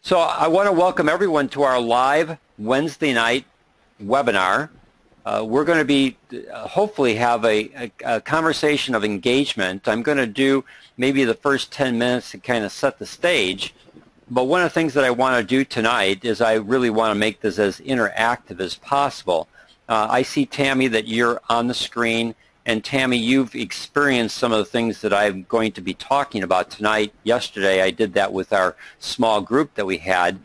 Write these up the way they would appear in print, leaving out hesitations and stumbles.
So I want to welcome everyone to our live Wednesday night webinar. We're going to be hopefully have a conversation of engagement. I'm going to do maybe the first 10 minutes to kind of set the stage. But one of the things that I want to do tonight is I really want to make this as interactive as possible. I see, Tammy, that you're on the screen. And Tammy, you've experienced some of the things that I'm going to be talking about tonight. Yesterday, I did that with our small group that we had.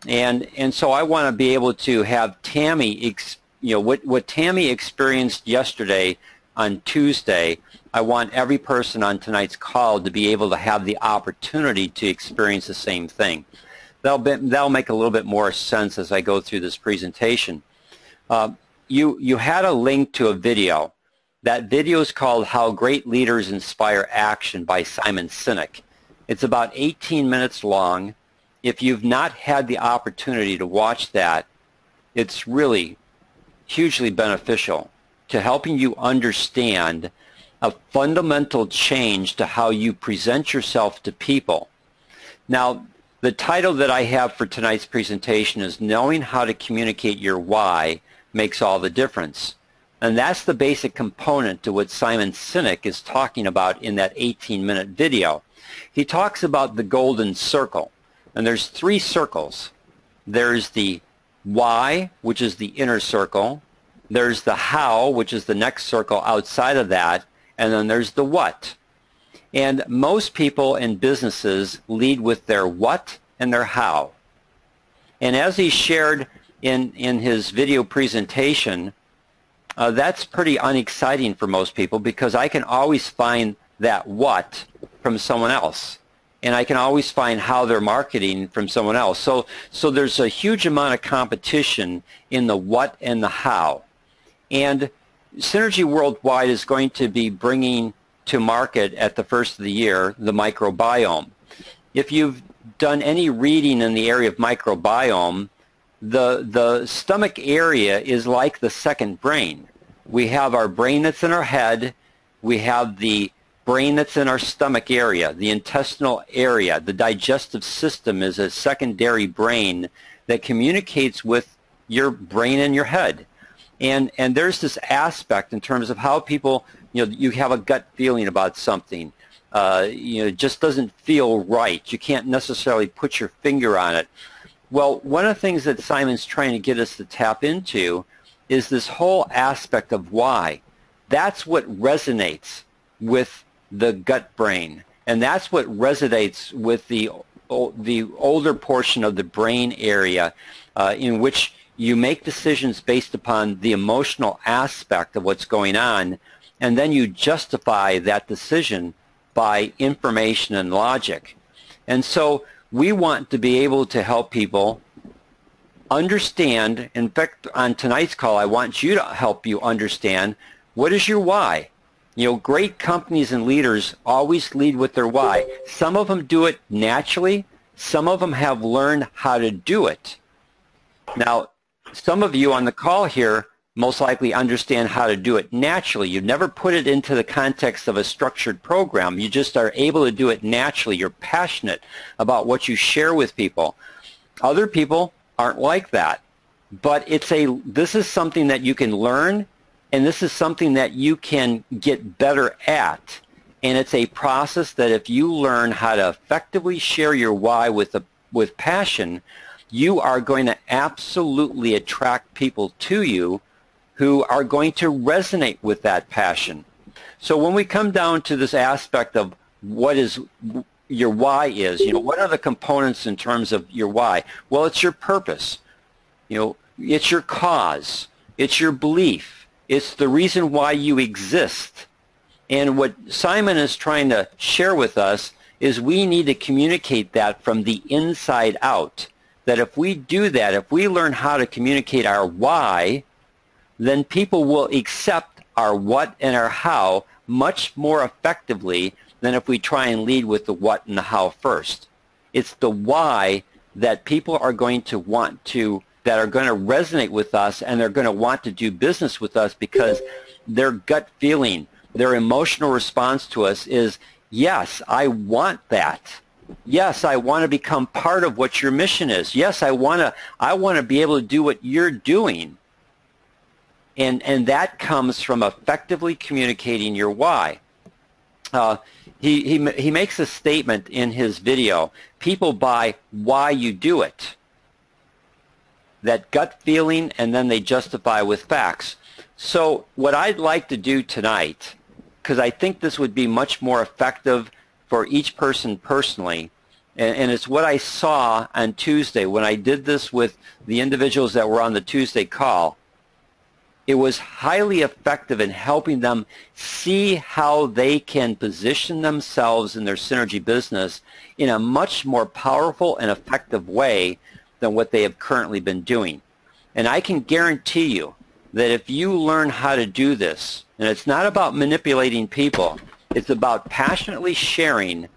And so I want to be able to have Tammy, what Tammy experienced yesterday on Tuesday, I want every person on tonight's call to be able to have the opportunity to experience the same thing. That'll make a little bit more sense as I go through this presentation. You had a link to a video. That video is called How Great Leaders Inspire Action by Simon Sinek. It's about 18 minutes long. If you've not had the opportunity to watch that, it's really hugely beneficial to helping you understand a fundamental change to how you present yourself to people. Now, the title that I have for tonight's presentation is Knowing How to Communicate Your Why Makes All the Difference. And that's the basic component to what Simon Sinek is talking about in that 18-minute video. He talks about the golden circle. And there's three circles. There's the why, which is the inner circle. There's the how, which is the next circle outside of that. And then there's the what. And most people in businesses lead with their what and their how. And as he shared in his video presentation, that's pretty unexciting for most people because I can always find that what from someone else. And I can always find how they're marketing from someone else. So there's a huge amount of competition in the what and the how. And Synergy Worldwide is going to be bringing to market at the first of the year the microbiome. If you've done any reading in the area of microbiome, the stomach area is like the second brain. We have our brain that's in our head. We have the brain that's in our stomach area, the intestinal area. The digestive system is a secondary brain that communicates with your brain and your head. And there's this aspect in terms of how people, you have a gut feeling about something. It just doesn't feel right. You can't necessarily put your finger on it. Well, one of the things that Simon's trying to get us to tap into is this whole aspect of why. That's what resonates with the gut brain, and that's what resonates with the older portion of the brain area in which you make decisions based upon the emotional aspect of what's going on, and then you justify that decision by information and logic. And so we want to be able to help people understand. In fact, on tonight's call, I want you to help you understand what is your why. Great companies and leaders always lead with their why. Some of them do it naturally. Some of them have learned how to do it. Now, some of you on the call here most likely understand how to do it naturally. You've never put it into the context of a structured program. You just are able to do it naturally. You're passionate about what you share with people. Other people aren't like that. But this is something that you can learn, and this is something that you can get better at. And it's a process that if you learn how to effectively share your why with passion, you are going to absolutely attract people to you who are going to resonate with that passion. So when we come down to this aspect of what is your why is, what are the components in terms of your why? Well, it's your purpose. It's your cause. It's your belief. It's the reason why you exist. And what Simon is trying to share with us is we need to communicate that from the inside out. That if we do that, if we learn how to communicate our why, then people will accept our what and our how much more effectively than if we try and lead with the what and the how first. It's the why that people are going to want to, that are going to resonate with us, and they're going to want to do business with us because their gut feeling, their emotional response to us is, yes, I want that. Yes, I want to become part of what your mission is. Yes, I want to be able to do what you're doing. And that comes from effectively communicating your why. He makes a statement in his video, people buy why you do it. That gut feeling, and then they justify with facts. So what I'd like to do tonight, because I think this would be much more effective for each person personally, and it's what I saw on Tuesday when I did this with the individuals that were on the Tuesday call. It was highly effective in helping them see how they can position themselves in their synergy business in a much more powerful and effective way than what they have currently been doing. And I can guarantee you that if you learn how to do this, and it's not about manipulating people, it's about passionately sharing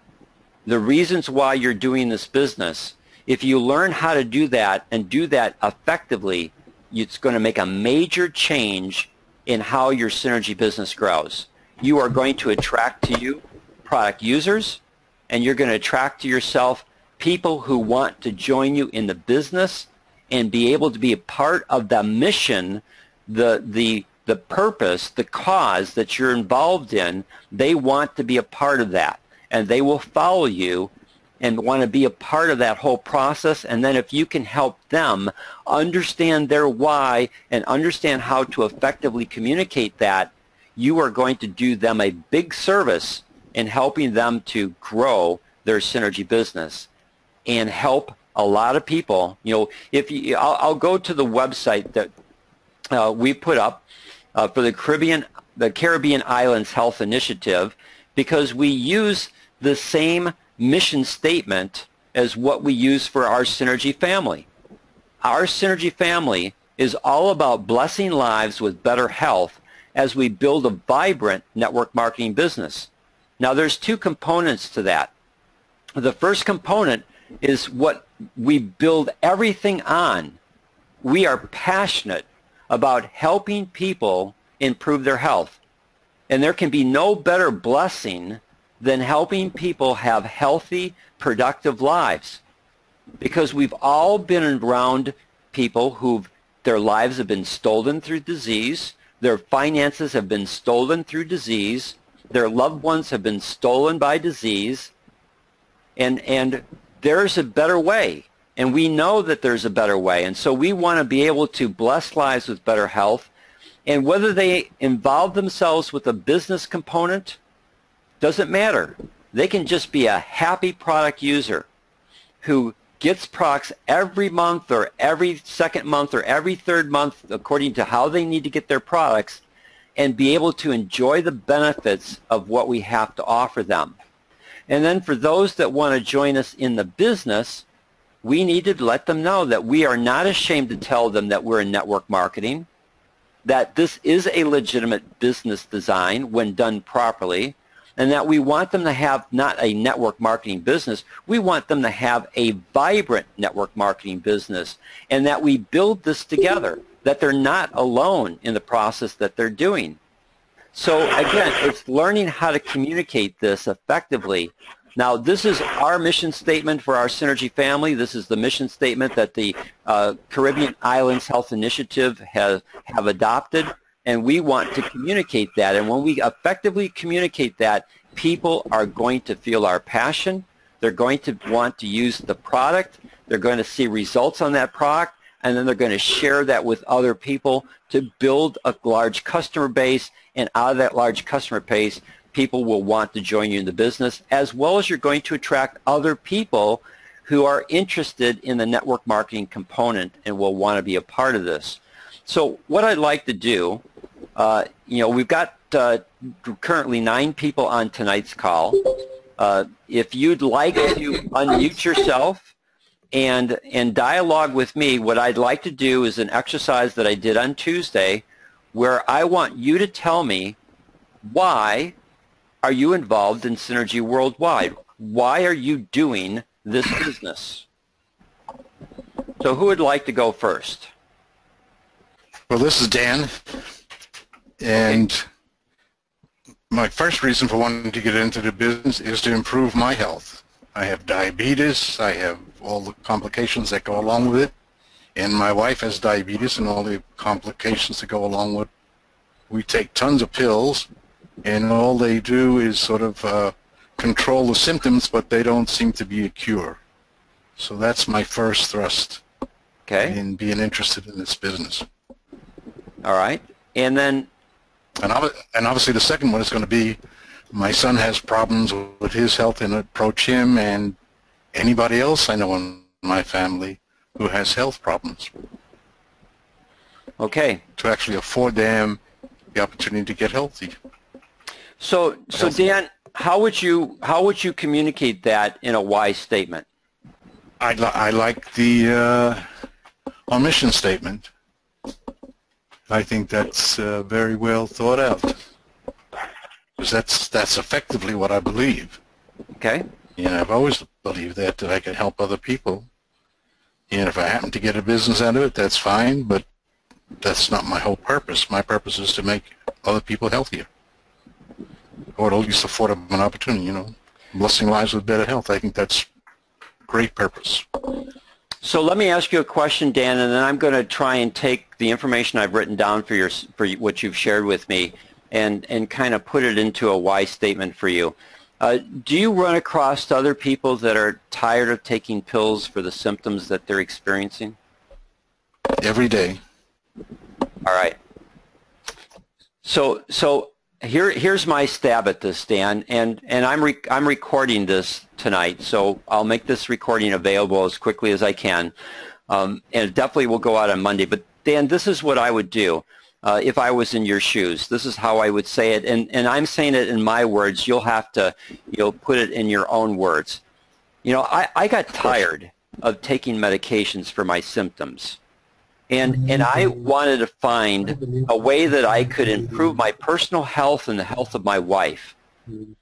the reasons why you're doing this business. If you learn how to do that and do that effectively, it's going to make a major change in how your synergy business grows. You are going to attract to you product users, and you're going to attract to yourself people who want to join you in the business and be able to be a part of the mission, the purpose, the cause that you're involved in. They want to be a part of that, and they will follow you and want to be a part of that whole process. And then if you can help them understand their why and understand how to effectively communicate that, you are going to do them a big service in helping them to grow their synergy business and help a lot of people. You know, if you, I'll go to the website that we put up for the Caribbean Islands Health Initiative, because we use the same mission statement as what we use for our synergy family. Our synergy family is all about blessing lives with better health as we build a vibrant network marketing business. Now there's two components to that. The first component is what we build everything on. We are passionate about helping people improve their health. And there can be no better blessing than helping people have healthy, productive lives. Because we've all been around people their lives have been stolen through disease, their finances have been stolen through disease, their loved ones have been stolen by disease, and there's a better way. And we know that there's a better way. And so we want to be able to bless lives with better health. And whether they involve themselves with a business component, doesn't matter. They can just be a happy product user who gets products every month or every second month or every third month according to how they need to get their products, and be able to enjoy the benefits of what we have to offer them. And then for those that want to join us in the business, we need to let them know that we are not ashamed to tell them that we're in network marketing, that this is a legitimate business design when done properly, and that we want them to have not a network marketing business, we want them to have a vibrant network marketing business, and that we build this together, that they're not alone in the process that they're doing. So again, it's learning how to communicate this effectively. Now, this is our mission statement for our Synergy family. This is the mission statement that the Caribbean Islands Health Initiative have adopted. And we want to communicate that. And when we effectively communicate that, people are going to feel our passion. They're going to want to use the product. They're going to see results on that product. And then they're going to share that with other people to build a large customer base. And out of that large customer base, people will want to join you in the business, as well as you're going to attract other people who are interested in the network marketing component and will want to be a part of this. So what I'd like to do, we've got currently 9 people on tonight's call. If you'd like to unmute yourself and dialogue with me, what I'd like to do is an exercise that I did on Tuesday, where I want you to tell me, why are you involved in Synergy Worldwide? Why are you doing this business? So who would like to go first? Well, this is Dan, and my first reason for wanting to get into the business is to improve my health. I have diabetes. I have all the complications that go along with it. And my wife has diabetes and all the complications that go along with it. We take tons of pills, and all they do is sort of control the symptoms, but they don't seem to be a cure. So that's my first thrust in being interested in this business. All right. And then? And obviously the second one is going to be, my son has problems with his health, and approach him and anybody else I know in my family who has health problems. Okay. To actually afford them the opportunity to get healthy. So Dan, how would you communicate that in a why statement? I like the our mission statement. I think that's very well thought out. Because that's effectively what I believe. Okay. And I've always believed that I can help other people. And if I happen to get a business out of it, that's fine, but that's not my whole purpose. My purpose is to make other people healthier. Or at least afford them an opportunity, you know. Blessing lives with better health. I think that's great purpose. So let me ask you a question, Dan, and then I'm going to try and take the information I've written down for what you've shared with me and kind of put it into a why statement for you. Do you run across other people that are tired of taking pills for the symptoms that they're experiencing? Every day. All right. So here's my stab at this, Dan, and I'm recording this tonight, so I'll make this recording available as quickly as I can, and it definitely will go out on Monday. But Dan, this is what I would do if I was in your shoes. This is how I would say it, and I'm saying it in my words. You'll have to put it in your own words. I got tired of taking medications for my symptoms. And I wanted to find a way that I could improve my personal health and the health of my wife.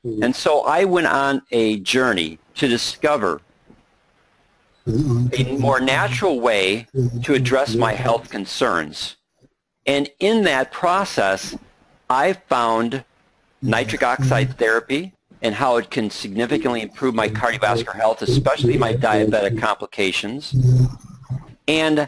And so I went on a journey to discover a more natural way to address my health concerns. And in that process, I found nitric oxide therapy and how it can significantly improve my cardiovascular health, especially my diabetic complications. And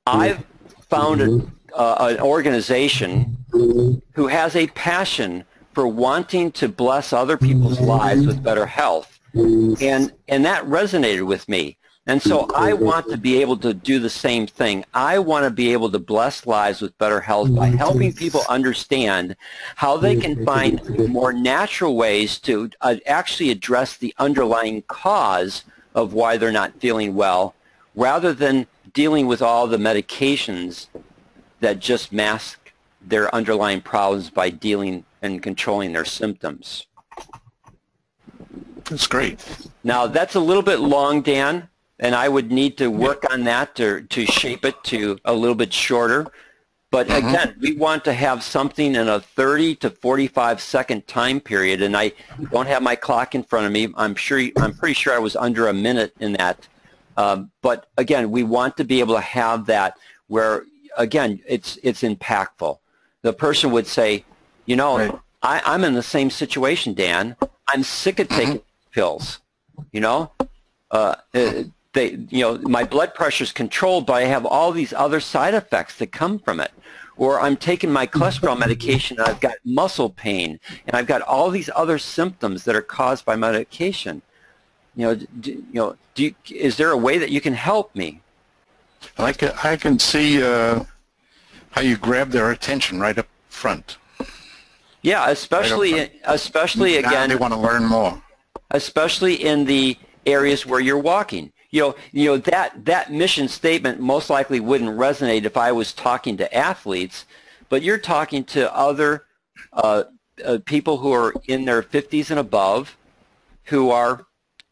I've found an organization who has a passion for wanting to bless other people's lives with better health, and that resonated with me. And so I want to be able to do the same thing. I want to be able to bless lives with better health by helping people understand how they can find more natural ways to actually address the underlying cause of why they're not feeling well, rather than dealing with all the medications that just mask their underlying problems by dealing and controlling their symptoms. That's great. Now, that's a little bit long, Dan, and I would need to work on that to shape it to a little bit shorter. But again, we want to have something in a 30 to 45 second time period, and I don't have my clock in front of me. I'm pretty sure I was under a minute in that. But again, we want to be able to have that where, again, it's impactful. The person would say, right. I'm in the same situation, Dan. I'm sick of taking pills. My blood pressure is controlled, but I have all these other side effects that come from it. Or I'm taking my cholesterol medication and I've got muscle pain, and I've got all these other symptoms that are caused by medication. Is there a way that you can help me? I can see how you grab their attention right up front. Yeah, especially now again, they want to learn more. Especially in the areas where you're walking. That mission statement most likely wouldn't resonate if I was talking to athletes, but you're talking to other people who are in their 50s and above, who are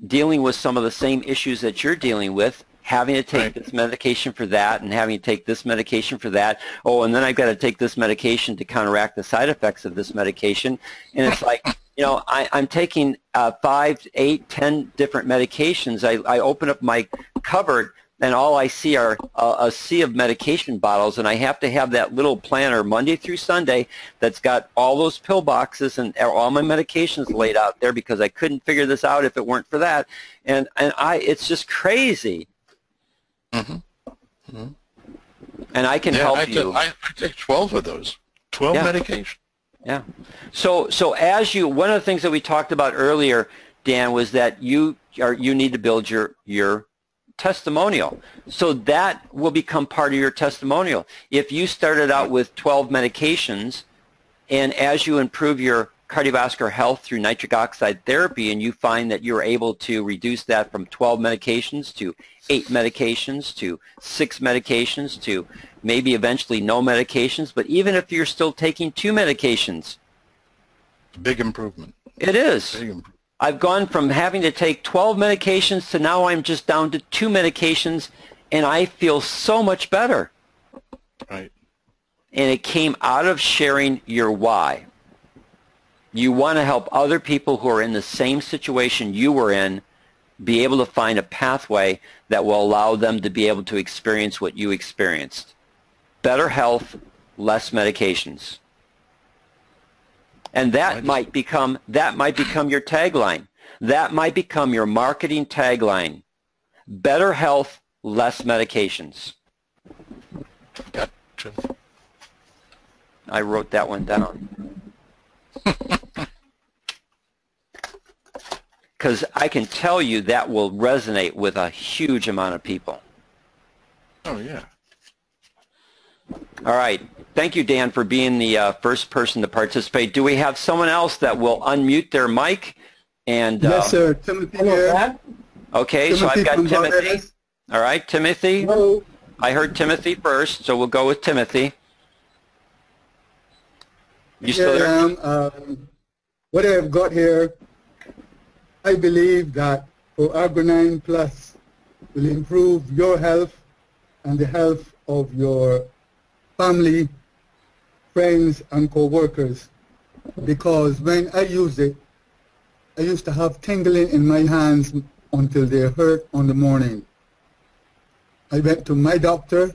dealing with some of the same issues that you're dealing with, having to take this medication for that and having to take this medication for that. Oh, and then I've got to take this medication to counteract the side effects of this medication. And it's like, I'm taking 5, 8, 10 different medications. I open up my cupboard. and all I see are a sea of medication bottles, and I have to have that little planner Monday through Sunday that's got all those pill boxes and all my medications laid out there because I couldn't figure this out if it weren't for that. And it's just crazy. Mm-hmm. Mm-hmm. And I can help you. I take 12 of those. 12 medications. Yeah. So one of the things that we talked about earlier, Dan, was that you need to build your testimonial. So that will become part of your testimonial. If you started out with 12 medications, and as you improve your cardiovascular health through nitric oxide therapy, and you find that you're able to reduce that from 12 medications to 8 medications to 6 medications to maybe eventually no medications, but even if you're still taking 2 medications. Big improvement. It is. Big improvement. I've gone from having to take 12 medications to now I'm just down to 2 medications, and I feel so much better. Right. And it came out of sharing your why. You want to help other people who are in the same situation you were in be able to find a pathway that will allow them to be able to experience what you experienced. Better health, less medications. And that might become your tagline. That might become your marketing tagline. Better health, less medications. Gotcha. I wrote that one down. Because I can tell you that will resonate with a huge amount of people. Oh, yeah. All right. Thank you, Dan, for being the first person to participate. Do we have someone else that will unmute their mic? And yes, sir. Timothy here. Okay, Timothy, so I've got Timothy. Barbados. All right, Timothy. Hello. I heard Timothy first, so we'll go with Timothy. You still there? I am. What I've got here, I believe that Arginine Plus will improve your health and the health of your family, friends, and co-workers. Because when I used it, I used to have tingling in my hands until they hurt on the morning. I went to my doctor,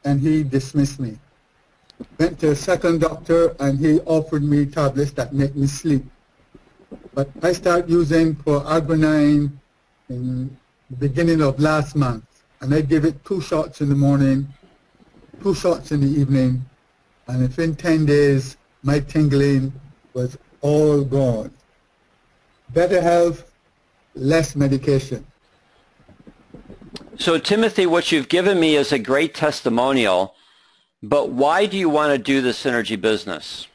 and he dismissed me. Went to a second doctor, and he offered me tablets that make me sleep. But I started using Arginine in the beginning of last month, and I give it 2 shots in the morning, 2 shots in the evening, and within 10 days, my tingling was all gone. Better health, less medication. So, Timothy, what you've given me is a great testimonial, but why do you want to do the Synergy business?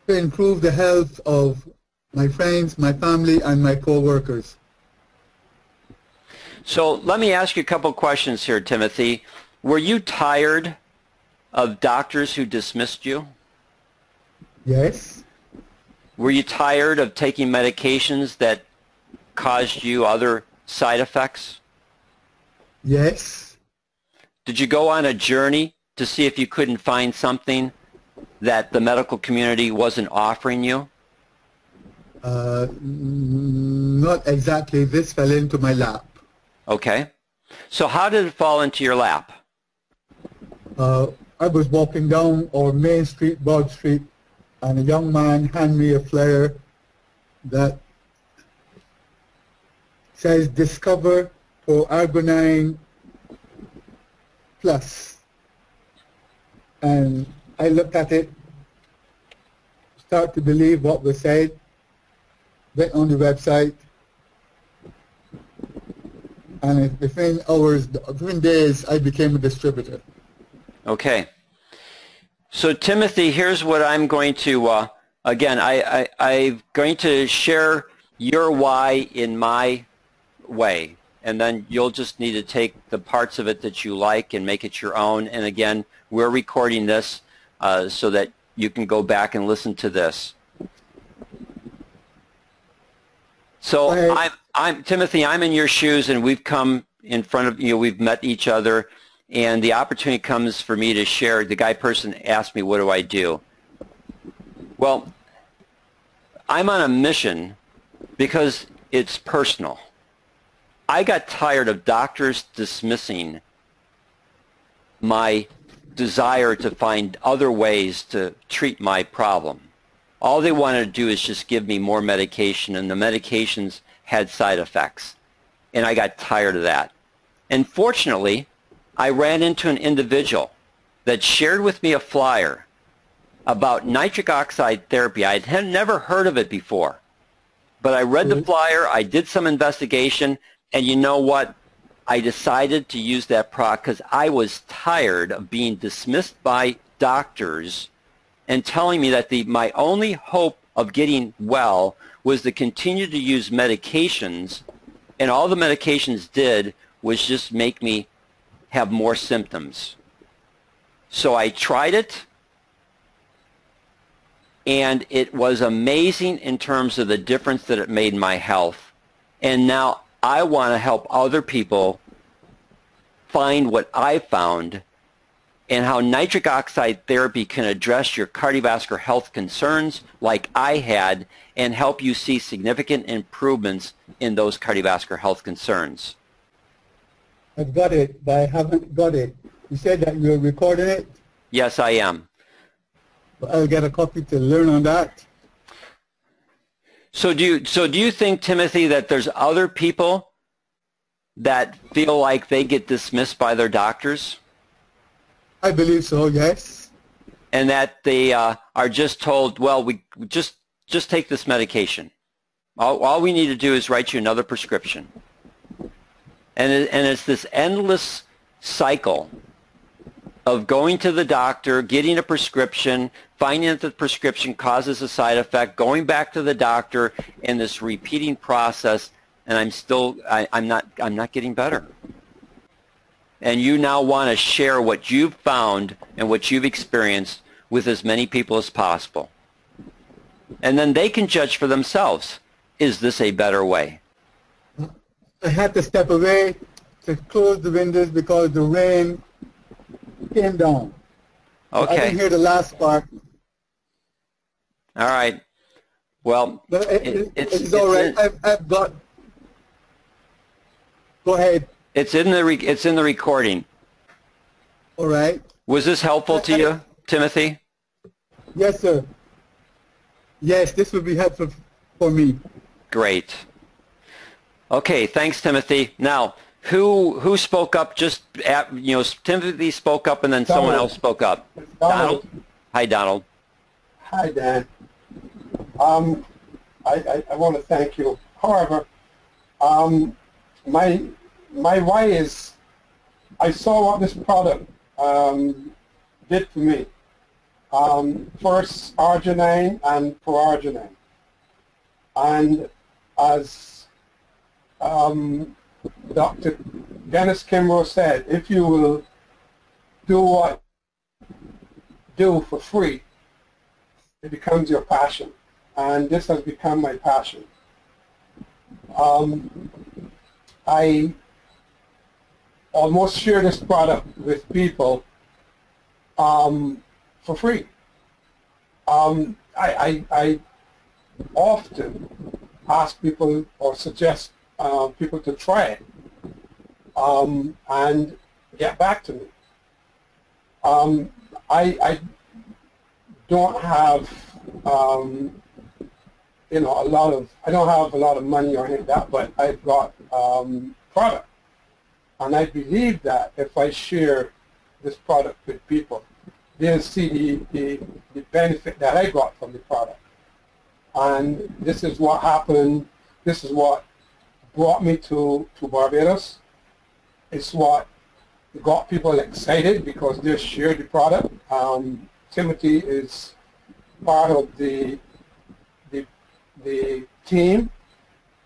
To improve the health of my friends, my family, and my co-workers. So let me ask you a couple questions here, Timothy. Were you tired of doctors who dismissed you? Yes. Were you tired of taking medications that caused you other side effects? Yes. Did you go on a journey to see if you couldn't find something that the medical community wasn't offering you? Not exactly. This fell into my lap. Okay. So how did it fall into your lap? I was walking down our Main Street, Broad Street, and a young man handed me a flyer that says Discover Arginine Plus. And I looked at it, started to believe what was said, went on the website, and within days, I became a distributor. Okay. So Timothy, here's what I'm going to, again, I'm going to share your why in my way, and then you'll just need to take the parts of it that you like and make it your own. And again, we're recording this so that you can go back and listen to this. So I'm Timothy, I'm in your shoes, and we've come in front of you, we've met each other, and the opportunity comes for me to share. The person asked me, what do I do? Well, I'm on a mission because it's personal. I got tired of doctors dismissing my desire to find other ways to treat my problem. All they wanted to do is just give me more medication, and the medications had side effects. And I got tired of that. And fortunately, I ran into an individual that shared with me a flyer about nitric oxide therapy. I had never heard of it before. But I read the flyer, I did some investigation, and you know what? I decided to use that product because I was tired of being dismissed by doctors and telling me that my only hope of getting well was to continue to use medications, and all the medications did was just make me have more symptoms. So I tried it, and it was amazing in terms of the difference that it made in my health. And now I want to help other people find what I found and how nitric oxide therapy can address your cardiovascular health concerns like I had and help you see significant improvements in those cardiovascular health concerns. I've got it, but I haven't got it. You said that you're recording it? Yes, I am. I'll get a copy to learn on that. So do you think, Timothy, that there's other people that feel like they get dismissed by their doctors? I believe so, yes. And that they are just told, well, we just take this medication. All we need to do is write you another prescription. And it's this endless cycle of going to the doctor, getting a prescription, finding that the prescription causes a side effect, going back to the doctor, and this repeating process. And I'm not getting better. And you now want to share what you've found and what you've experienced with as many people as possible. And then they can judge for themselves, is this a better way? I had to step away to close the windows because the rain came down. Okay. I didn't hear the last part. All right. Well, but it's all right. I've got... Go ahead. It's in the recording. All right. Was this helpful to you, Timothy? Yes, sir. Yes, this would be helpful for me. Great. Okay, thanks, Timothy. Now, who spoke up? Timothy spoke up, and then Donald. someone else spoke up. Donald. Hi, Donald. Hi, Dan. I want to thank you. However, my why is I saw what this product did for me. First arginine and proarginine, and as Dr. Dennis Kimbrough said, if you will do for free, it becomes your passion, and this has become my passion. I almost share this product with people for free. I often ask people or suggest people to try it and get back to me. I don't have I don't have a lot of money or anything like that, but I've got product, and I believe that if I share this product with people, they'll see the benefit that I got from the product. And this is what happened. This is what brought me to Barbados. It's what got people excited because they shared the product. Timothy is part of the team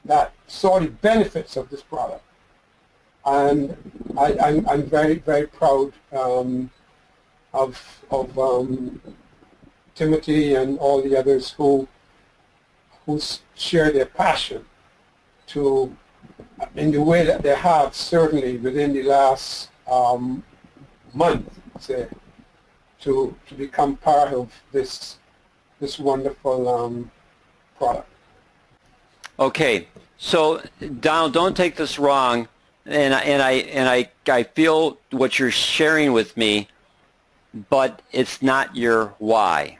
that saw the benefits of this product, and I'm very, very proud of Timothy and all the others who share their passion in the way that they have, certainly within the last month, say, to become part of this wonderful product. Okay, So, Donald, don't take this wrong, and I feel what you're sharing with me, but it's not your why.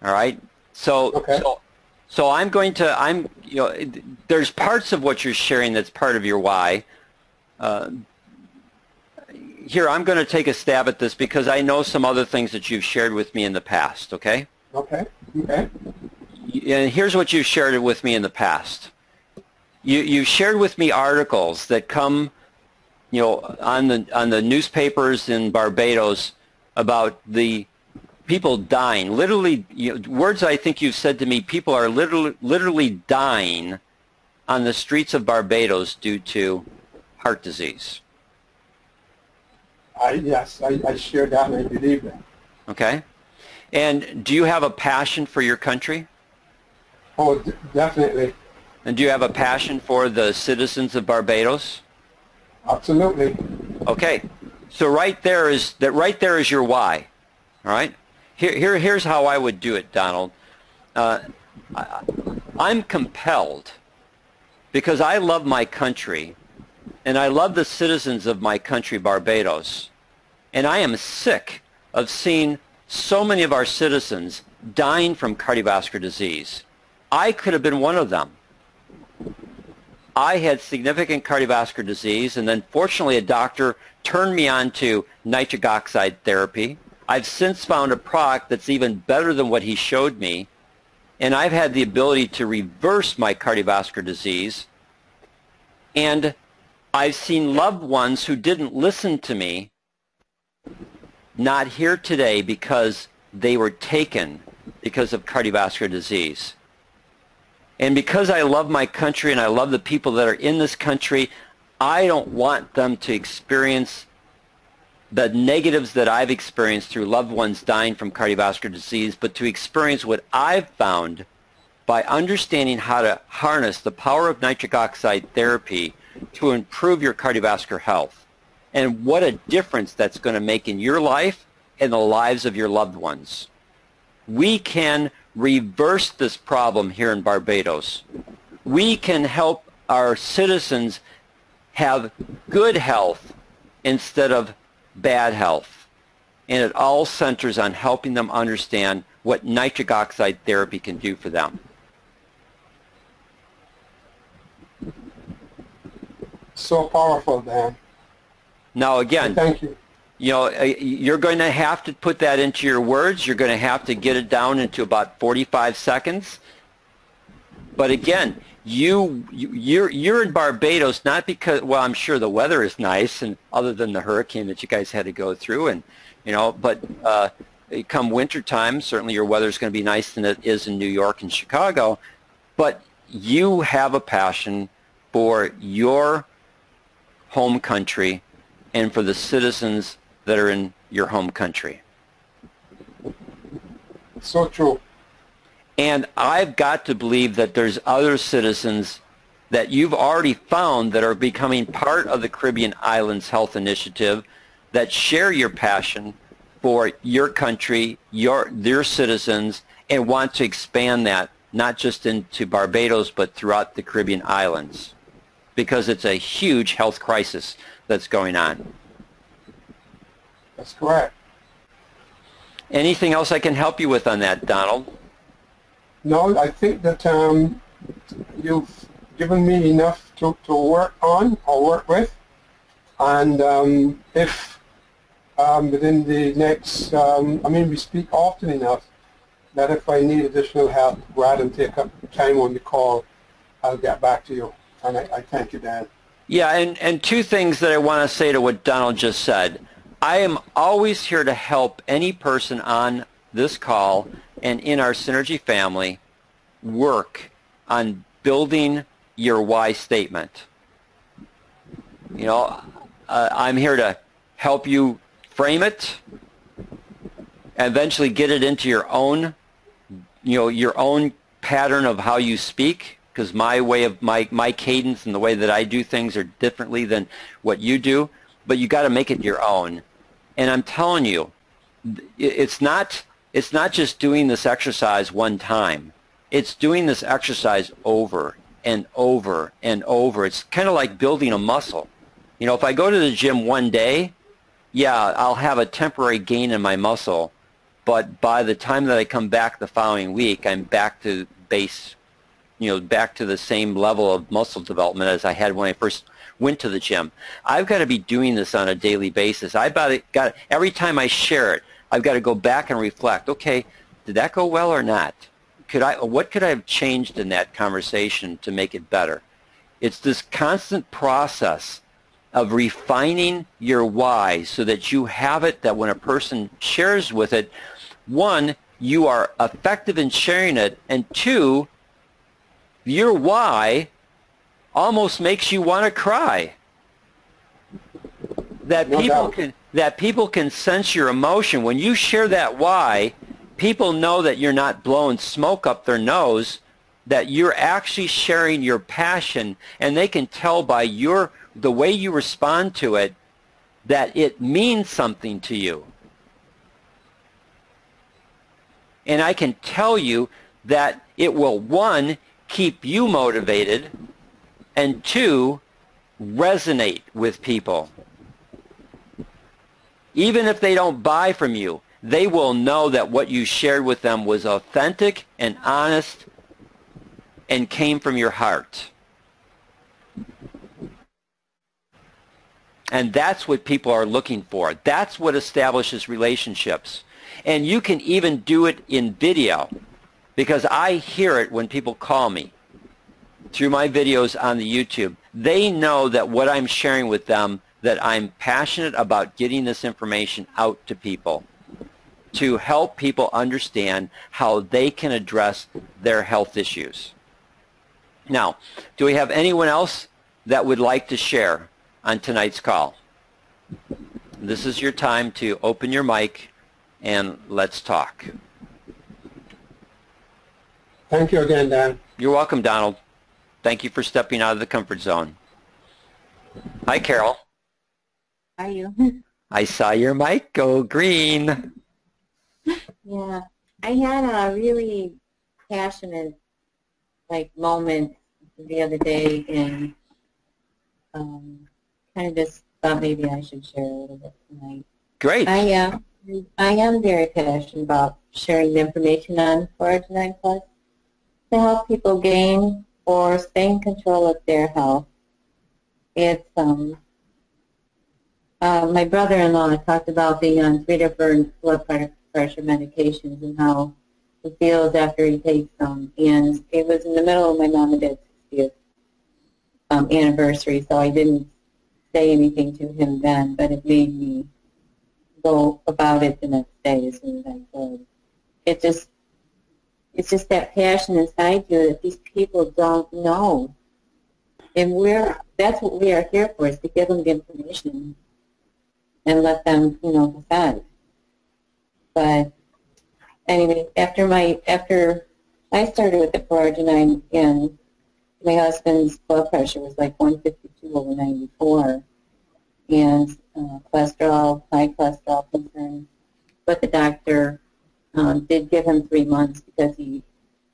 All right. So, Okay. so there's parts of what you're sharing that's part of your why. Here, I'm going to take a stab at this because I know some other things that you've shared with me in the past. Okay. Okay. Okay. And here's what you've shared with me in the past. You've shared with me articles that come, on the newspapers in Barbados about the people dying. Literally, words I think you've said to me. People are literally dying on the streets of Barbados due to heart disease. Yes, I share that and I believe that. Okay. And do you have a passion for your country? Oh, definitely. And do you have a passion for the citizens of Barbados? Absolutely. Okay. So right there is your why. All right. Here's how I would do it, Donald. I'm compelled because I love my country and I love the citizens of my country, Barbados. And I am sick of seeing so many of our citizens dying from cardiovascular disease. I could have been one of them. I had significant cardiovascular disease, and then fortunately a doctor turned me on to nitric oxide therapy. I've since found a product that's even better than what he showed me, and I've had the ability to reverse my cardiovascular disease. And I've seen loved ones who didn't listen to me not here today because they were taken because of cardiovascular disease. And because I love my country and I love the people that are in this country, I don't want them to experience the negatives that I've experienced through loved ones dying from cardiovascular disease, but to experience what I've found by understanding how to harness the power of nitric oxide therapy to improve your cardiovascular health, and what a difference that's going to make in your life and the lives of your loved ones. We can reverse this problem here in Barbados. We can help our citizens have good health instead of bad health. And it all centers on helping them understand what nitric oxide therapy can do for them. So powerful, Dan. Now again, Thank you. You're going to have to put that into your words. You're going to have to get it down into about 45 seconds. But again, you're in Barbados not because, well, I'm sure the weather is nice, and other than the hurricane that you guys had to go through, and but come winter time, certainly your weather is going to be nice than it is in New York and Chicago. But you have a passion for your home country and for the citizens that are in your home country. So true. And I've got to believe that there's other citizens that you've already found that are becoming part of the Caribbean Islands Health Initiative that share your passion for your country, their citizens, and want to expand that not just into Barbados but throughout the Caribbean islands, because it's a huge health crisis that's going on. That's correct. Anything else I can help you with on that, Donald? No, I think that you've given me enough to work on or work with, and if within the next, we speak often enough that if I need additional help, go out and take up time on the call, I'll get back to you. And I thank you, Dan. Yeah, and two things that I want to say to what Donald just said. I am always here to help any person on this call and in our Synergy family work on building your why statement. I'm here to help you frame it, eventually get it into your own, your own pattern of how you speak, because my way of my cadence and the way that I do things are differently than what you do, but you got to make it your own. And I'm telling you, it's not just doing this exercise one time. It's doing this exercise over and over and over. It's kind of like building a muscle. You know, if I go to the gym one day, yeah, I'll have a temporary gain in my muscle, but by the time that I come back the following week, I'm back to base, you know, back to the same level of muscle development as I had when I first went to the gym. I've got to be doing this on a daily basis. Every time I share it, I've got to go back and reflect, okay, did that go well or not? What could I have changed in that conversation to make it better? It's this constant process of refining your why so that you have it, that when a person shares with it, one, you are effective in sharing it, and two, your why almost makes you want to cry. That people can sense your emotion. When you share that why, people know that you're not blowing smoke up their nose, that you're actually sharing your passion, and they can tell by the way you respond to it that it means something to you. And I can tell you that it will, one, keep you motivated, and two, resonate with people. Even if they don't buy from you, they will know that what you shared with them was authentic and honest and came from your heart. And that's what people are looking for. That's what establishes relationships. And you can even do it in video, because I hear it when people call me through my videos on the YouTube. They know that what I'm sharing with them, that I'm passionate about getting this information out to people to help people understand how they can address their health issues. Now, do we have anyone else that would like to share on tonight's call? This is your time to open your mic and let's talk. Thank you again, Dan. You're welcome, Donald. Thank you for stepping out of the comfort zone. Hi, Carol. How are you? I saw your mic go green. Yeah, I had a really passionate moment the other day, and kind of just thought maybe I should share a little bit tonight. Great. I am very passionate about sharing the information on Forage 9 Plus to help people gain or stay in control of their health. It's my brother-in-law talked about being on 3 different blood pressure medications and how he feels after he takes them. And it was in the middle of my mom and dad's 60th anniversary, so I didn't say anything to him then, but it made me go about it the next day as soon as I could. It's just that passion inside you that these people don't know. And that's what we are here for, is to give them the information and let them, decide. But anyway, after I started with the Forage, and my husband's blood pressure was like 152/94, and high cholesterol concerns. But the doctor did give him 3 months because he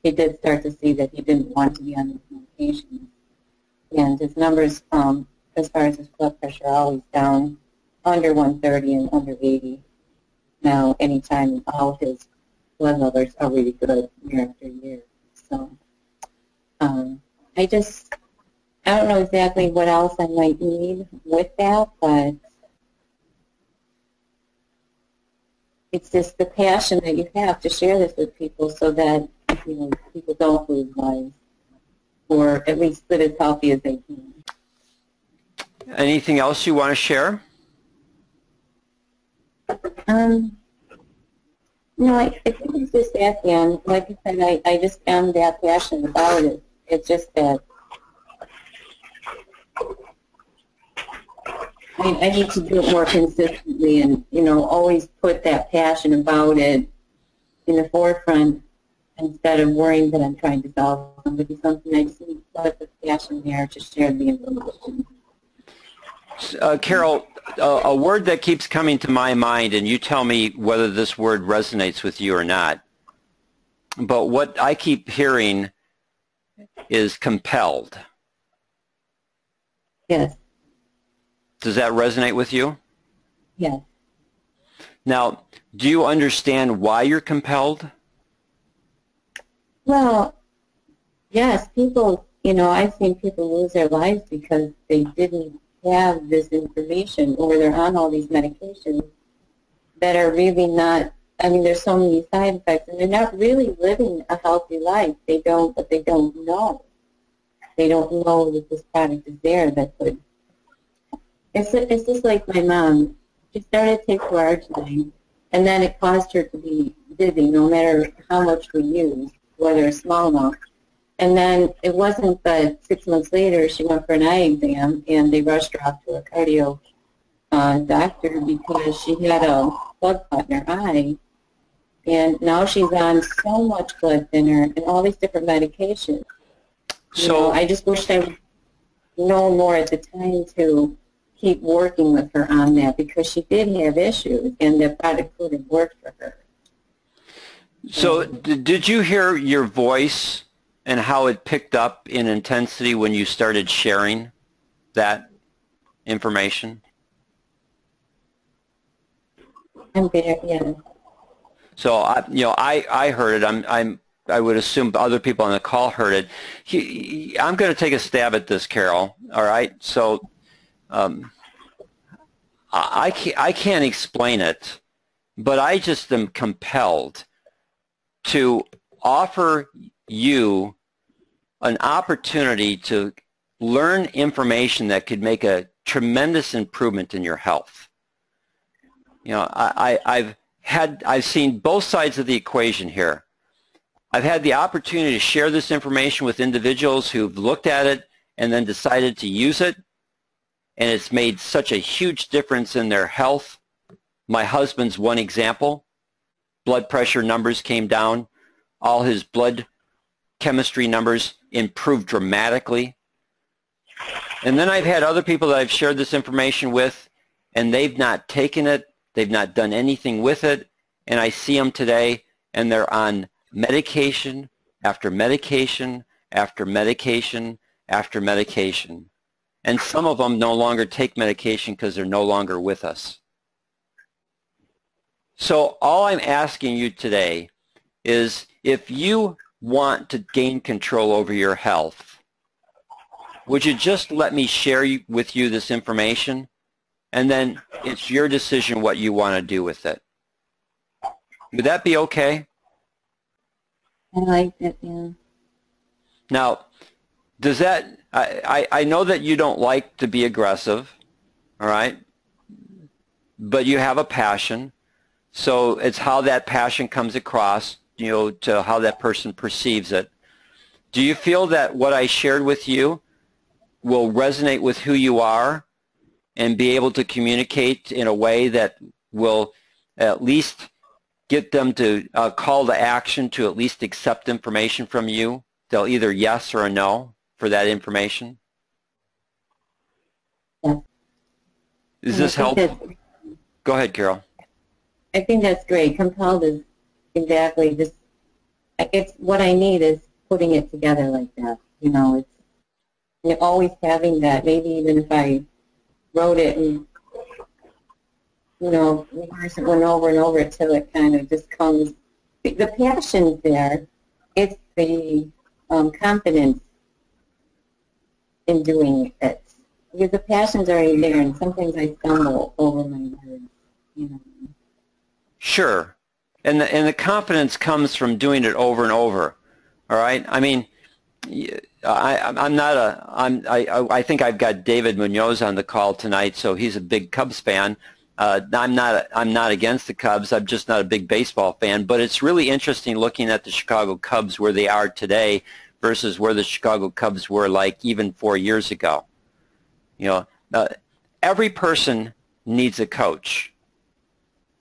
did start to see that he didn't want to be on these medications. And his numbers, as far as his blood pressure, are always down under 130 and under 80. Now, anytime, all of his blood levels are really good year after year. So I don't know exactly what else I might need with that, but it's just the passion that you have to share this with people so that people don't lose lives, or at least live as healthy as they can. Anything else you want to share? No, I think it's just that, Dan. Like I said, I just am that passionate about it. It's just that I need to do it more consistently and, always put that passion about it in the forefront instead of worrying that I'm trying to solve something. I just need to put the passion there to share the information. Carol, a word that keeps coming to my mind, and you tell me whether this word resonates with you or not, but what I keep hearing is compelled. Yes. Does that resonate with you? Yes. Now, do you understand why you're compelled? Well, yes, people, I've seen people lose their lives because they didn't have this information, or they're on all these medications that are really not, there's so many side effects, and they're not really living a healthy life. But they don't know. They don't know that this product is there that could. It's just like my mom. She started to take Arginine, and then it caused her to be dizzy no matter how much we used, whether it's small enough. And then it wasn't but 6 months later she went for an eye exam, and they rushed her off to a cardio doctor because she had a blood clot in her eye. And now she's on so much blood thinner and all these different medications. So I just wish I would know more at the time to keep working with her on that, because she did have issues and the product couldn't work for her. So did you hear your voice and how it picked up in intensity when you started sharing that information? I'm there, yeah. So I heard it. I would assume other people on the call heard it. I'm going to take a stab at this, Carol. All right. So I can't explain it, but I just am compelled to offer you an opportunity to learn information that could make a tremendous improvement in your health. I've seen both sides of the equation here. I've had the opportunity to share this information with individuals who've looked at it and then decided to use it, and it's made such a huge difference in their health. My husband's one example. Blood pressure numbers came down. All his blood chemistry numbers improved dramatically. And then I've had other people that I've shared this information with, and they've not taken it. They've not done anything with it. And I see them today, and they're on medication after medication after medication after medication. And some of them no longer take medication because they're no longer with us. So all I'm asking you today is, if you want to gain control over your health, would you just let me share with you this information? And then it's your decision what you want to do with it. Would that be okay? I like it, yeah. Now, does that, I know that you don't like to be aggressive, all right? But you have a passion. So it's how that passion comes across, to how that person perceives it. Do you feel that what I shared with you will resonate with who you are and be able to communicate in a way that will at least get them to call to action to at least accept information from you? They'll either yes or a no for that information. Yeah. Is this helpful? Go ahead, Carol. I think that's great. Compelled is exactly this. It's what I need is putting it together like that. It's always having that. Maybe even if I wrote it and rehearse it one over and over until it kind of just comes. The passion's there. It's the confidence in doing it, because the passion's already there, and sometimes I stumble over my words. Sure, and the confidence comes from doing it over and over. All right. I mean, I think I've got David Munoz on the call tonight, so he's a big Cubs fan. I'm not against the Cubs. I'm just not a big baseball fan. But it's really interesting looking at the Chicago Cubs where they are today versus where the Chicago Cubs were like even 4 years ago. Every person needs a coach.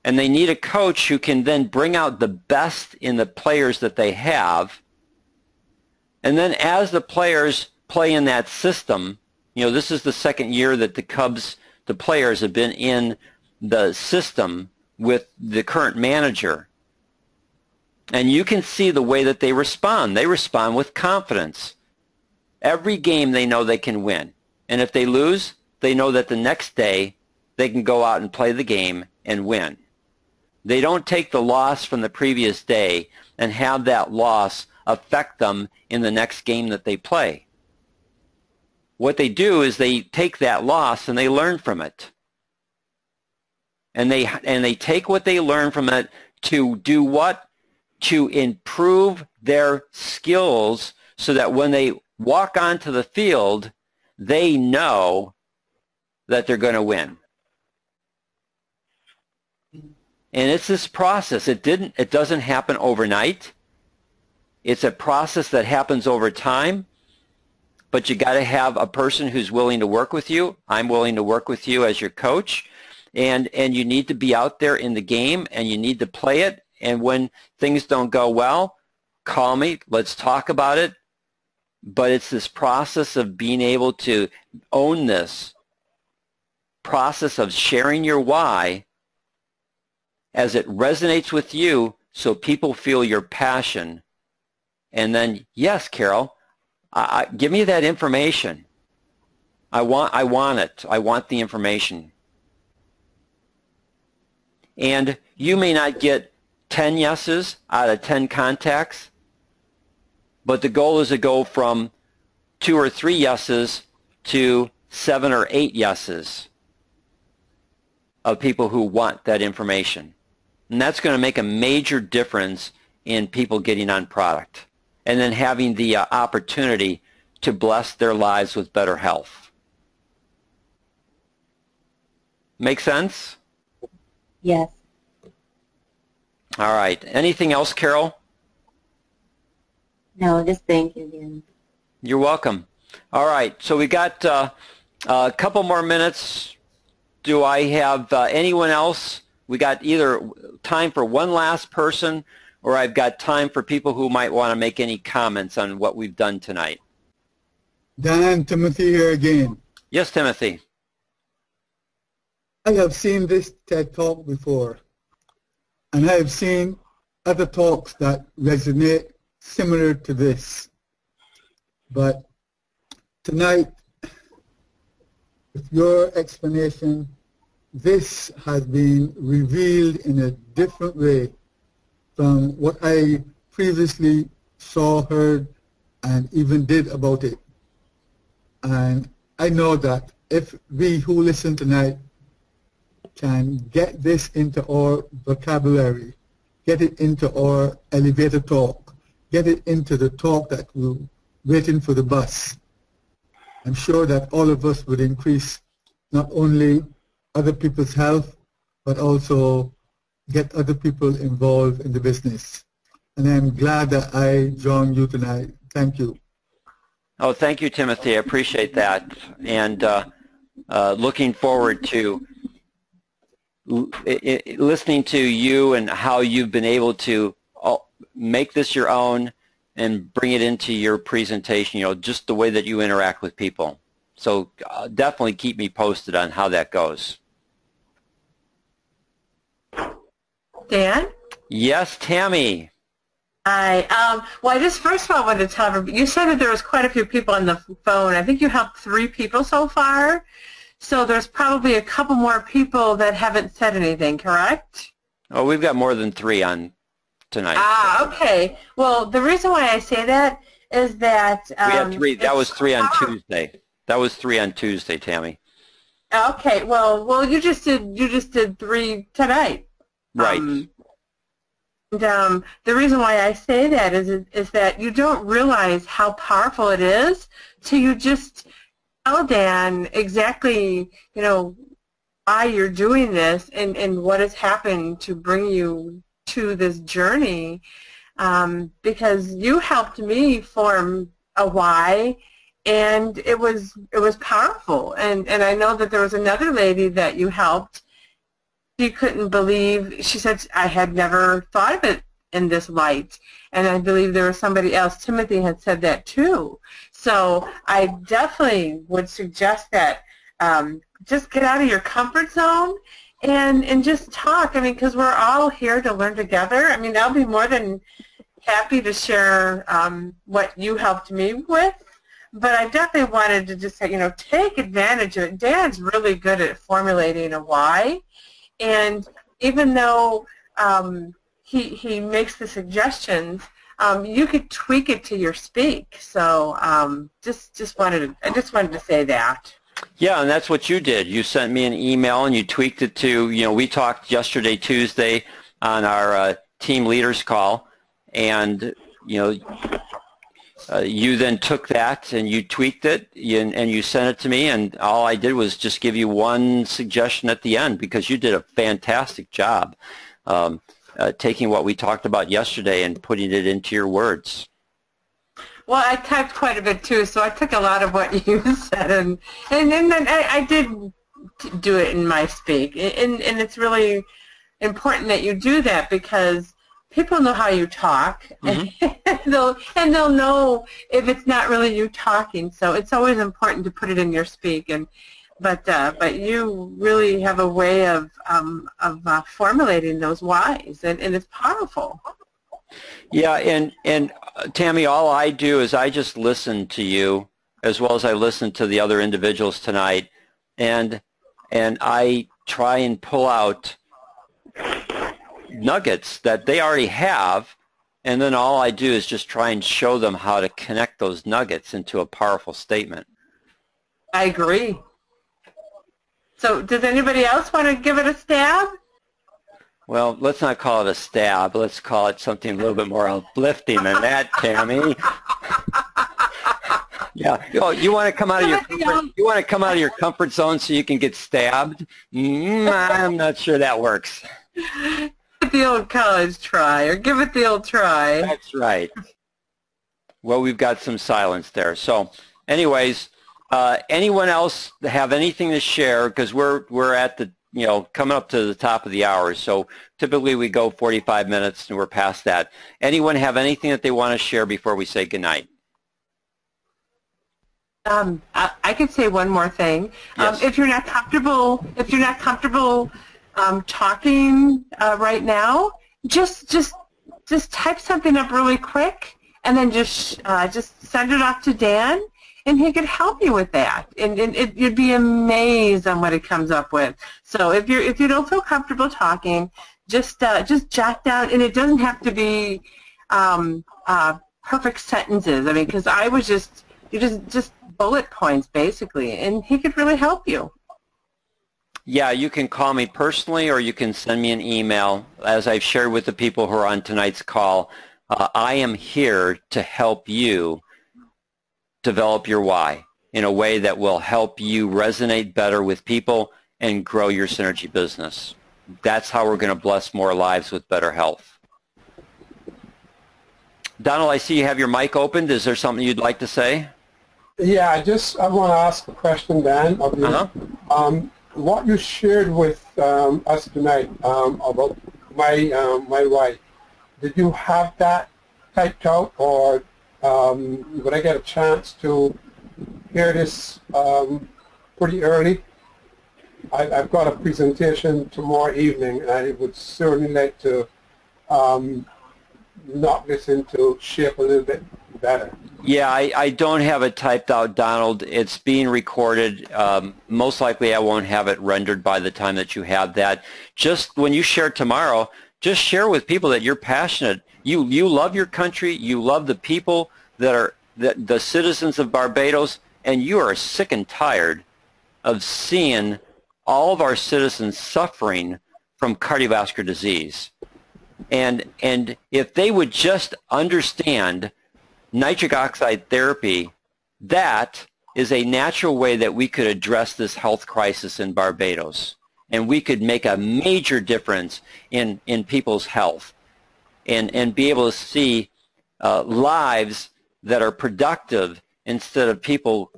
And they need a coach who can then bring out the best in the players that they have. And then as the players play in that system, this is the second year that the players have been in the system with the current manager. And you can see the way that they respond. They respond with confidence. Every game they know they can win. And if they lose, they know that the next day they can go out and play the game and win. They don't take the loss from the previous day and have that loss affect them in the next game that they play. What they do is they take that loss and they learn from it. And they take what they learn from it to do what? To improve their skills so that when they walk onto the field, they know that they're going to win. And it's this process. It doesn't happen overnight. It's a process that happens over time. But you got to have a person who's willing to work with you. I'm willing to work with you as your coach. And you need to be out there in the game, and you need to play it. And when things don't go well, call me. Let's talk about it. But it's this process of being able to own this process of sharing your why as it resonates with you, so people feel your passion. And then, yes, Carol, give me that information. I want it. I want the information. And you may not get 10 yeses out of 10 contacts, but the goal is to go from 2 or 3 yeses to 7 or 8 yeses of people who want that information. And that's going to make a major difference in people getting on product and then having the opportunity to bless their lives with better health. Make sense? Yes. All right. Anything else, Carol? No, just thank you again. You're welcome. All right. So we got a couple more minutes. Do I have anyone else? We got either time for one last person, or I've got time for people who might want to make any comments on what we've done tonight. Dan, Timothy here again. Yes, Timothy. I have seen this TED Talk before, and I have seen other talks that resonate similar to this. But tonight, with your explanation, this has been revealed in a different way from what I previously saw, heard, and even did about it. And I know that if we who listen tonight can get this into our vocabulary, get it into our elevator talk, get it into the talk that we're waiting for the bus, I'm sure that all of us would increase not only other people's health, but also get other people involved in the business. And I'm glad that I joined you tonight. Thank you. Oh, thank you, Timothy. I appreciate that. And looking forward to listening to you and how you've been able to make this your own and bring it into your presentation, you know, just the way that you interact with people. So definitely keep me posted on how that goes. Dan? Yes, Tammy. Hi. Well, I just first of all wanted to tell everybody, you said that there was quite a few people on the phone. I think you helped 3 people so far. So there's probably a couple more people that haven't said anything, correct? Oh, we've got more than 3 on tonight. Ah, okay. Well, the reason why I say that is that we had 3. That was 3 on Tuesday. That was 3 on Tuesday, Tammy. Okay. Well, you just did 3 tonight. Right. And the reason why I say that is that you don't realize how powerful it is till you just tell Dan exactly, you know, why you're doing this and what has happened to bring you to this journey, because you helped me form a why, and it was powerful. And I know that there was another lady that you helped. She couldn't believe, she said, I had never thought of it in this light. And I believe there was somebody else, Timothy had said that too. So I definitely would suggest that just get out of your comfort zone and just talk. I mean, because we're all here to learn together. I mean, I'll be more than happy to share what you helped me with. but I definitely wanted to just say, take advantage of it. Dan's really good at formulating a why, and even though he makes the suggestions, you could tweak it to your speak. So I just wanted to say that. Yeah, and that's what you did. You sent me an email and you tweaked it to, we talked yesterday, Tuesday, on our team leaders call, and, you then took that and you tweaked it and you sent it to me, and all I did was just give you one suggestion at the end, because you did a fantastic job taking what we talked about yesterday and putting it into your words. Well, I typed quite a bit too, so I took a lot of what you said, and then I did do it in my speak, and it's really important that you do that, because people know how you talk, mm-hmm. and they'll know if it's not really you talking. So it's always important to put it in your speak, but you really have a way of formulating those whys, and it's powerful. Yeah, and Tammy, all I do is I just listen to you as well as I listen to the other individuals tonight, and I try and pull out nuggets that they already have, and then all I do is just try and show them how to connect those nuggets into a powerful statement. I agree. So does anybody else want to give it a stab? Well, let's not call it a stab. Let's call it something a little bit more uplifting than that, Tammy. Yeah. You want to come out of your comfort zone so you can get stabbed? I'm not sure that works. Give it the old college try, or give it the old try. That's right. Well, we've got some silence there. So, anyways, anyone else have anything to share? Because we're at the coming up to the top of the hour, so typically we go 45 minutes and we're past that. Anyone have anything that they want to share before we say goodnight? I could say one more thing. Yes. If you're not comfortable talking right now, just type something up really quick, and then just send it off to Dan, and he could help you with that, and you'd be amazed on what it comes up with. So if you don't feel comfortable talking, just jot down, and it doesn't have to be perfect sentences. I mean, because I was just bullet points basically, and he could really help you. Yeah, you can call me personally, or you can send me an email. As I've shared with the people who are on tonight's call, I am here to help you develop your why in a way that will help you resonate better with people and grow your synergy business. That's how we're going to bless more lives with better health. Donald, I see you have your mic opened. Is there something you'd like to say? Yeah, I want to ask a question, Dan, of you. Uh-huh. What you shared with us tonight about my why, did you have that typed out, or would I get a chance to hear this pretty early? I've got a presentation tomorrow evening, and I would certainly like to knock this into shape a little bit better. Yeah, I don't have it typed out, Donald. It's being recorded. Most likely I won't have it rendered by the time that you have that. Just when you share tomorrow, just share with people that you're passionate. You love your country. You love the people that are the citizens of Barbados, and you are sick and tired of seeing all of our citizens suffering from cardiovascular disease. And if they would just understand nitric oxide therapy, that is a natural way that we could address this health crisis in Barbados. And we could make a major difference in people's health and be able to see lives that are productive instead of people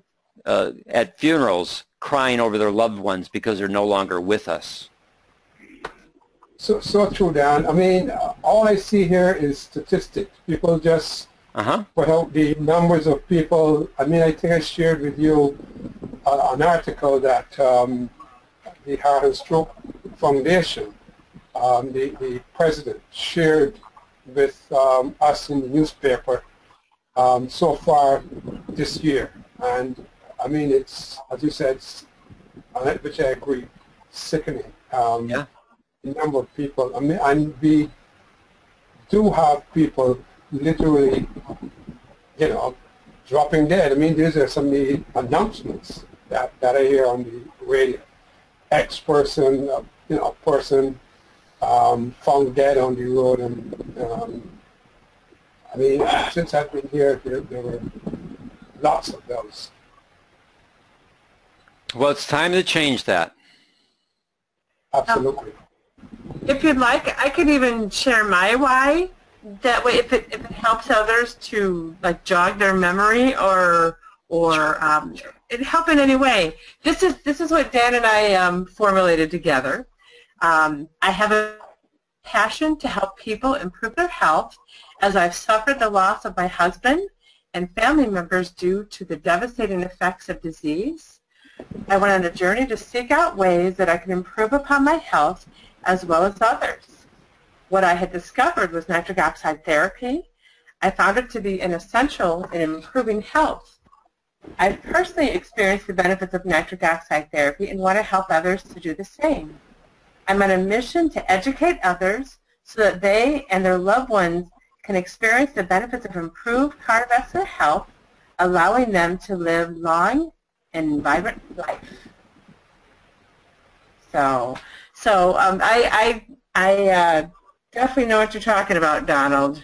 at funerals crying over their loved ones because they're no longer with us. So true, Dan. I mean, all I see here is statistics. People just put out the numbers of people. I mean, I think I shared with you an article that the Heart and Stroke Foundation, the president, shared with us in the newspaper so far this year. And I mean, it's, as you said, which I agree, sickening. Yeah. The number of people, I mean, and we do have people literally, you know, dropping dead. I mean, these are some of the announcements that I hear on the radio. X person, you know, person found dead on the road, and I mean, since I've been here, there were lots of those. Well, it's time to change that. Absolutely. If you'd like, I could even share my why. That way, if it helps others to like jog their memory or it help in any way. This is what Dan and I formulated together. I have a passion to help people improve their health, as I've suffered the loss of my husband and family members due to the devastating effects of disease. I went on a journey to seek out ways that I could improve upon my health as well as others. What I had discovered was nitric oxide therapy. I found it to be an essential in improving health. I've personally experienced the benefits of nitric oxide therapy and want to help others to do the same. I'm on a mission to educate others so that they and their loved ones can experience the benefits of improved cardiovascular health, allowing them to live long and vibrant life. So I definitely know what you're talking about, Donald.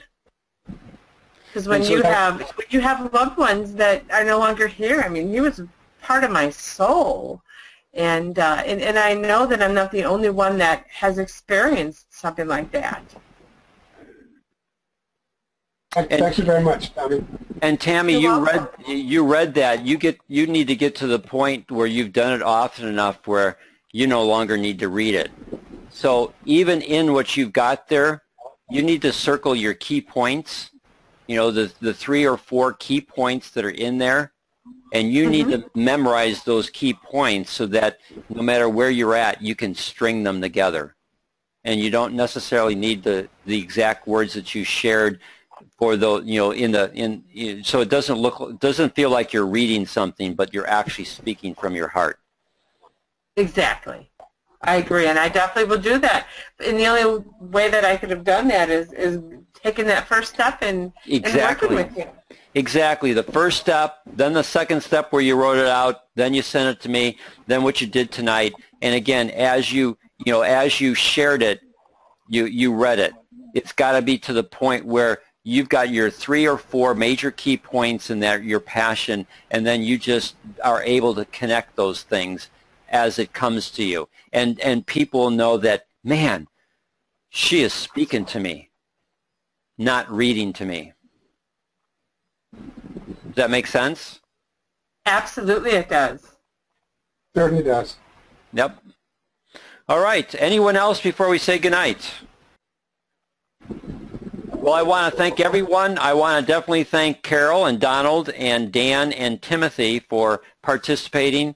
Because when you have loved ones that are no longer here, I mean, he was part of my soul, and I know that I'm not the only one that has experienced something like that. Thank you very much, Tammy. And Tammy, you read that. You need to get to the point where you've done it often enough where you no longer need to read it. So even in what you've got there, you need to circle your key points. You know, the 3 or 4 key points that are in there, and you need to memorize those key points so that no matter where you're at, you can string them together. And you don't necessarily need the exact words that you shared for the, you know, so it doesn't feel like you're reading something, but you're actually speaking from your heart. Exactly. I agree, and I definitely will do that. And the only way that I could have done that is taking that first step and working with you. Exactly. The first step, then the second step where you wrote it out, then you sent it to me, then what you did tonight. And again, as you shared it, you read it. It's got to be to the point where you've got your 3 or 4 major key points in that, your passion, and then you just are able to connect those things as it comes to you. And people know that, man, she is speaking to me, not reading to me. Does that make sense? Absolutely it does. Certainly does. Yep. All right. Anyone else before we say goodnight? Well, I want to thank everyone. I want to definitely thank Carol and Donald and Dan and Timothy for participating.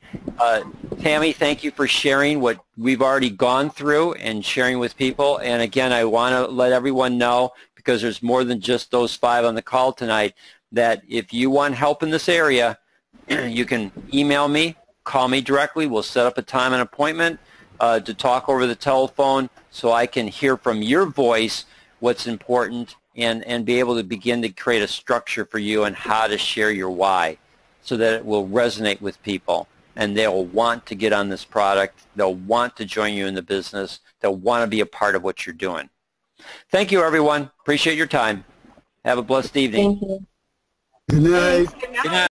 Tammy, thank you for sharing what we've already gone through and sharing with people. And again, I want to let everyone know, because there's more than just those 5 on the call tonight, that if you want help in this area, you can email me, call me directly. We'll set up a time and appointment to talk over the telephone so I can hear from your voice what's important and be able to begin to create a structure for you on how to share your why so that it will resonate with people and they'll want to get on this product. They'll want to join you in the business. They'll want to be a part of what you're doing. Thank you, everyone. Appreciate your time. Have a blessed evening. Thank you. Good night. Good night.